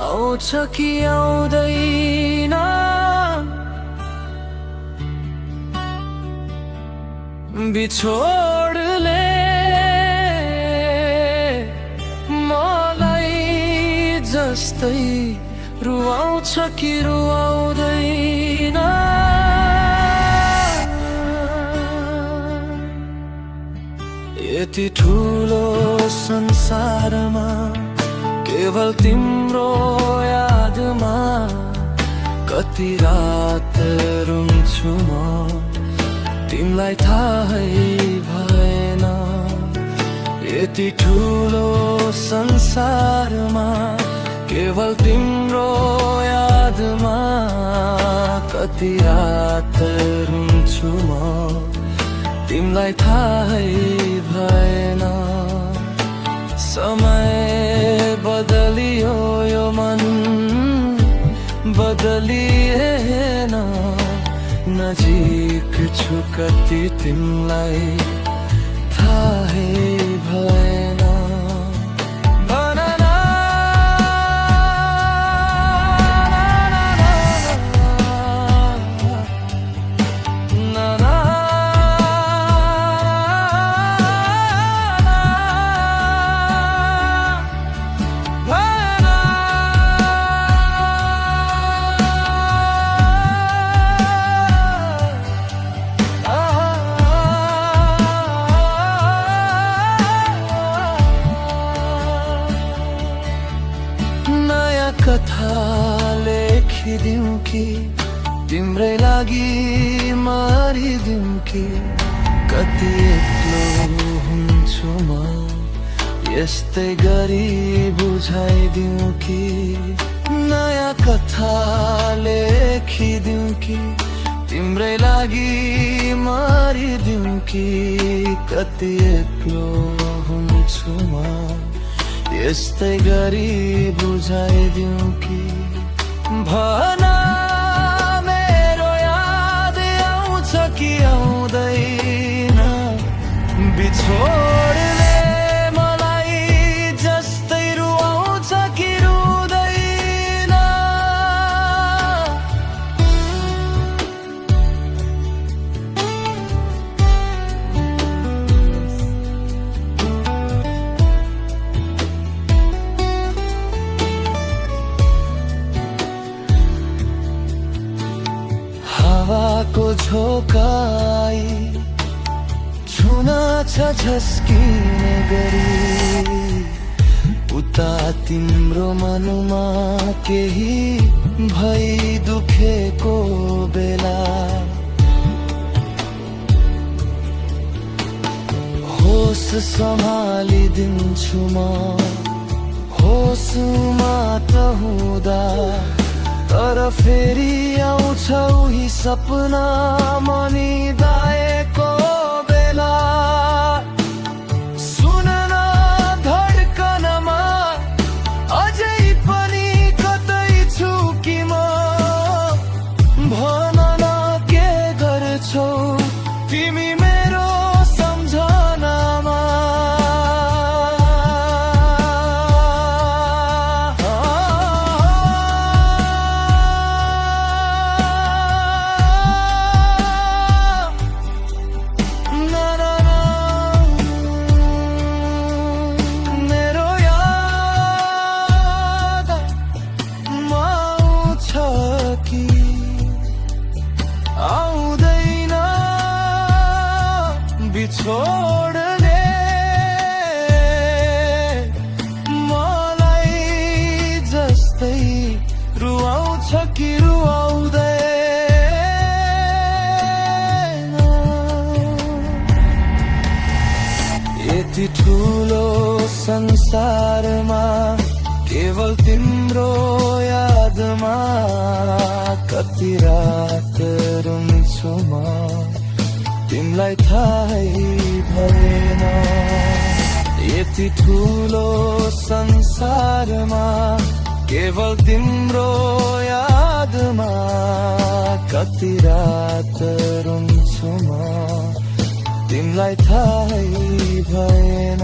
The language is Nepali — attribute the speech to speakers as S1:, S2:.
S1: आउँछ कि आउँदैन बिछोडले मलाई जस्तै रुवाउँछ कि रुवाउँदैन यति ठुलो संसारमा केवल तिम्रो यादमा कति रात रुन्छु म तिमलाई थाहै भएन यति ठुलो संसारमा केवल तिम्रो यादमा कति रात रुन्छु म तिमलाई थाहै भएन समय बदलियो यो मन बदलिएन नजिक छु कति तिमलाई थाहै भएन कथा लेखिदिउँ कि तिम्रै लागि मरिदिउँ कि कति एक्लो हुन्छु म यस्तै गरी बुझाइदिउँ कि नयाँ कथा लेखिदिउँ कि तिम्रै लागि मरिदिउँ कि कति एक्लो हुन्छु म यस्तै गरी बुझाइदिउँ कि भन मेरो याद आउँछ कि आउँदैन बिछोडले मलाई जस्तै रुवाउँछ कि रुँदैन हावाको झोकाई छुन छ झस्किने गरी उता तिम्रो मनमा केही भई दुखेको बेला होस सम्हालिदिन्छु म होसमा त हुँदा तर फेरि आउँछ उही सपना मनिदाएको बेला सुन न धड्कनमा अझै पनि कतै छु कि म भन न के गर्छौ तिमी मेरो सम्झनामा आउँदैन बिछोडले मलाई जस्तै रुवाउँछ कि रुवाउँदैन यति ठुलो संसारमा केवल तिम्रो यादमा कति रात रुन्छु म तिमलाई थाहै भएन यति ठुलो संसारमा केवल तिम्रो यादमा कति रात रुन्छु म तिमीलाई थाहै भएन।